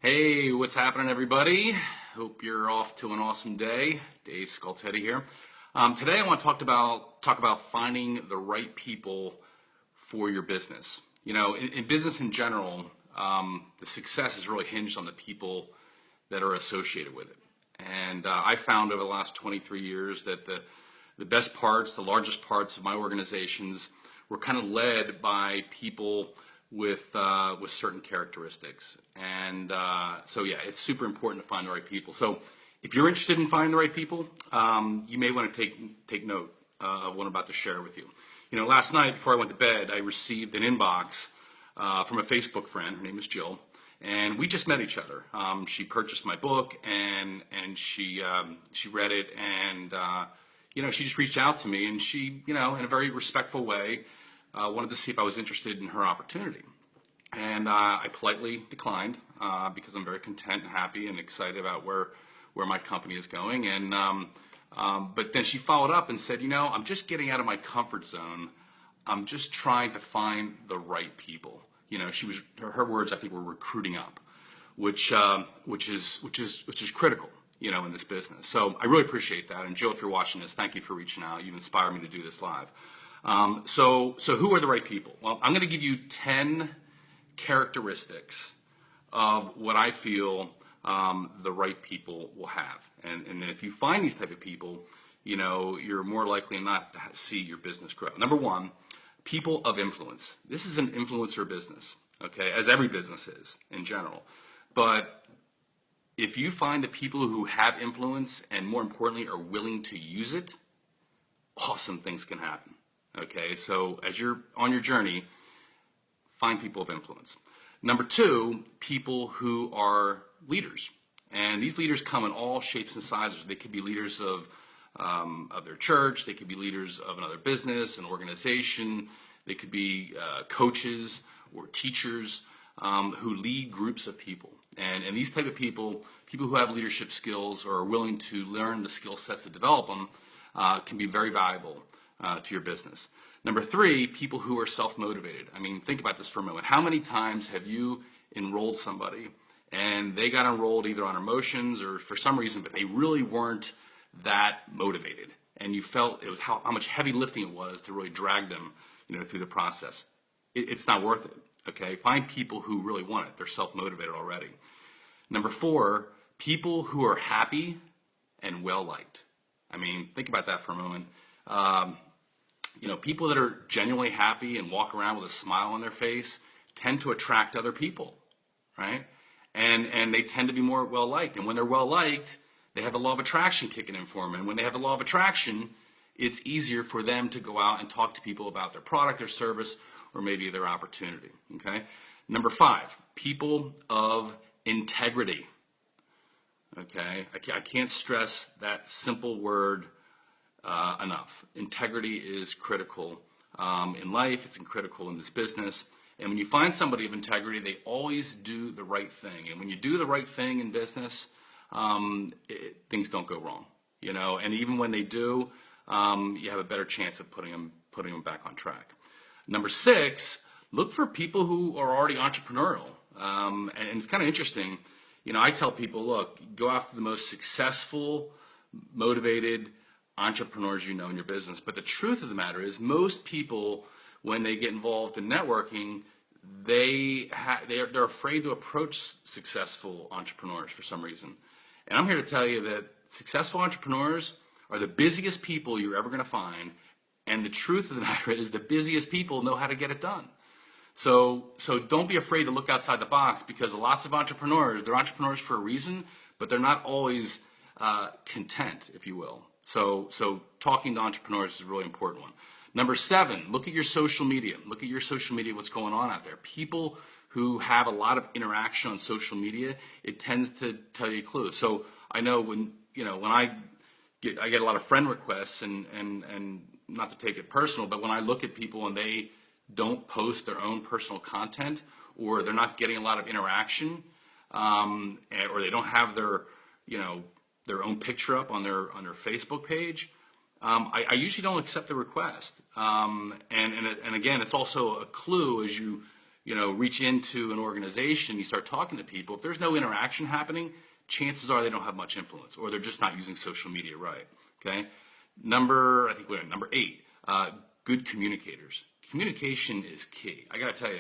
Hey, what's happening, everybody? Hope you're off to an awesome day. Dave Scultetti here. Today, I want to talk about finding the right people for your business. You know, in business in general, the success is really hinged on the people that are associated with it. And I found over the last 23 years that the best parts, the largest parts of my organizations were kind of led by people with certain characteristics. And so yeah, it's super important to find the right people. So if you're interested in finding the right people, you may want to take note of what I'm about to share with you. You know, last night before I went to bed, I received an inbox from a Facebook friend. Her name is Jill, and we just met each other. She purchased my book, and she read it, and you know, she just reached out to me, and she, you know, in a very respectful way, wanted to see if I was interested in her opportunity. And I politely declined because I'm very content and happy and excited about where my company is going. And but then she followed up and said, you know, I'm just getting out of my comfort zone. I'm just trying to find the right people. You know, her words, I think, were recruiting up, which is critical, you know, in this business. So I really appreciate that. And Jill, if you're watching this, thank you for reaching out. You've inspired me to do this live. So who are the right people? Well, I'm going to give you 10 characteristics of what I feel the right people will have. And if you find these type of people, you know, you're more likely not to see your business grow. Number one, people of influence. This is an influencer business, okay, as every business is in general. But if you find the people who have influence and, more importantly, are willing to use it, awesome things can happen. Okay, so as you're on your journey, find people of influence. Number two, people who are leaders. And these leaders come in all shapes and sizes. They could be leaders of their church. They could be leaders of another business, an organization. They could be coaches or teachers who lead groups of people. And these type of people who have leadership skills or are willing to learn the skill sets to develop them, can be very valuable to your business. Number three, people who are self-motivated. I mean, think about this for a moment. How many times have you enrolled somebody and they got enrolled either on emotions or for some reason, but they really weren't that motivated, and you felt it was how much heavy lifting it was to really drag them, you know, through the process. It's not worth it. Okay, find people who really want it. They're self-motivated already. Number four, people who are happy and well-liked. I mean, think about that for a moment. You know, people that are genuinely happy and walk around with a smile on their face tend to attract other people, right? And they tend to be more well-liked. And when they're well-liked, they have the law of attraction kicking in for them. And when they have the law of attraction, it's easier for them to go out and talk to people about their product, their service, or maybe their opportunity, okay? Number five, people of integrity, okay? I can't stress that simple word enough. Integrity is critical in life. It's critical in this business. And when you find somebody of integrity, they always do the right thing. And when you do the right thing in business, things don't go wrong, you know. And even when they do, you have a better chance of putting them back on track. Number six, look for people who are already entrepreneurial. And it's kind of interesting. You know, I tell people, look, go after the most successful, motivated entrepreneurs you know in your business. But the truth of the matter is, most people, when they get involved in networking, they're afraid to approach successful entrepreneurs for some reason. And I'm here to tell you that successful entrepreneurs are the busiest people you're ever going to find. And the truth of the matter is, the busiest people know how to get it done. So don't be afraid to look outside the box, because lots of entrepreneurs, they're entrepreneurs for a reason, but they're not always content, if you will. So talking to entrepreneurs is a really important one. Number seven, look at your social media. Look at your social media, what's going on out there. People who have a lot of interaction on social media, it tends to tell you clues. So I know when I get a lot of friend requests, and not to take it personal, but when I look at people and they don't post their own personal content, or they're not getting a lot of interaction, or they don't have their own picture up on their Facebook page, I usually don't accept the request. And again, it's also a clue as you reach into an organization, you start talking to people, if there's no interaction happening, chances are they don't have much influence, or they're just not using social media right. Okay. Number 8, good communicators. Communication is key. I got to tell you,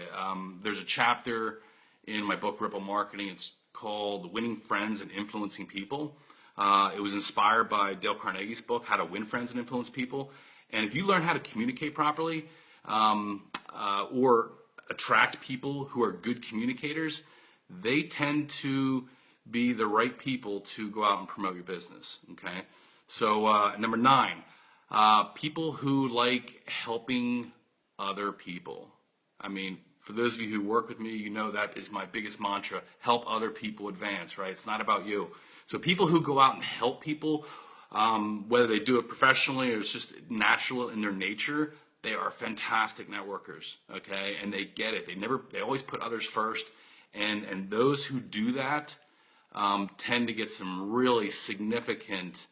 there's a chapter in my book, Ripple Marketing. It's called Winning Friends and Influencing People. It was inspired by Dale Carnegie's book, How to Win Friends and Influence People. And if you learn how to communicate properly, or attract people who are good communicators, they tend to be the right people to go out and promote your business. Okay. So number 9, people who like helping other people. I mean, for those of you who work with me, you know that is my biggest mantra: help other people advance, right? It's not about you. So people who go out and help people, whether they do it professionally or it's just natural in their nature, they are fantastic networkers, okay? And they get it. They always put others first. And those who do that tend to get some really significant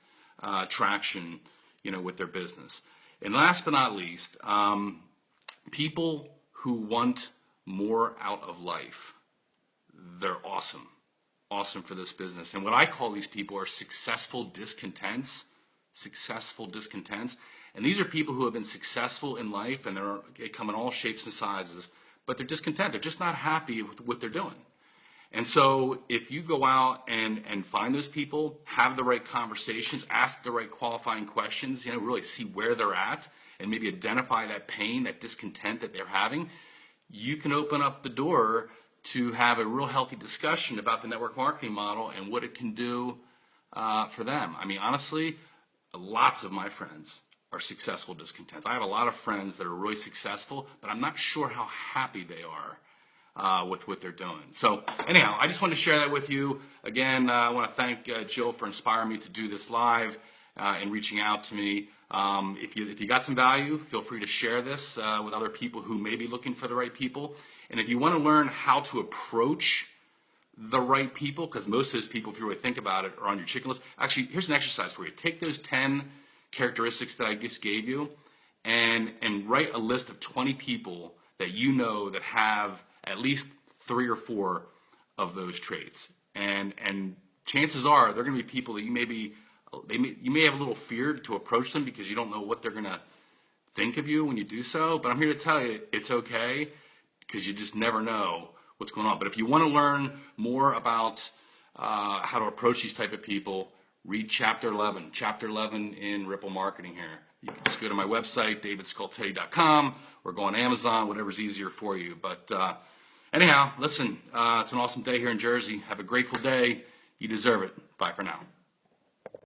traction, with their business. And last but not least, people who want more out of life. They're awesome for this business. And what I call these people are successful discontents. And these are people who have been successful in life, and they come in all shapes and sizes, but they're discontent. They're just not happy with what they're doing. And so if you go out and find those people, have the right conversations, ask the right qualifying questions, really see where they're at, and maybe identify that pain, that discontent that they're having, you can open up the door to have a real healthy discussion about the network marketing model and what it can do for them. I mean, honestly, lots of my friends are successful discontents. I have a lot of friends that are really successful, but I'm not sure how happy they are with what they're doing. So anyhow, I just wanted to share that with you. Again, I want to thank Jill for inspiring me to do this live and reaching out to me. If you got some value, feel free to share this with other people who may be looking for the right people. And if you want to learn how to approach the right people, because most of those people, if you really think about it, are on your chicken list. Actually, here's an exercise for you. Take those 10 characteristics that I just gave you and write a list of 20 people that you know that have at least 3 or 4 of those traits. And chances are they're going to be people that you may have a little fear to approach them because you don't know what they're going to think of you when you do so. But I'm here to tell you it's okay, because you just never know what's going on. But if you want to learn more about how to approach these type of people, read Chapter 11 in Ripple Marketing here. You can just go to my website, davidscultetti.com, or go on Amazon, whatever's easier for you. But anyhow, listen, it's an awesome day here in Jersey. Have a grateful day. You deserve it. Bye for now.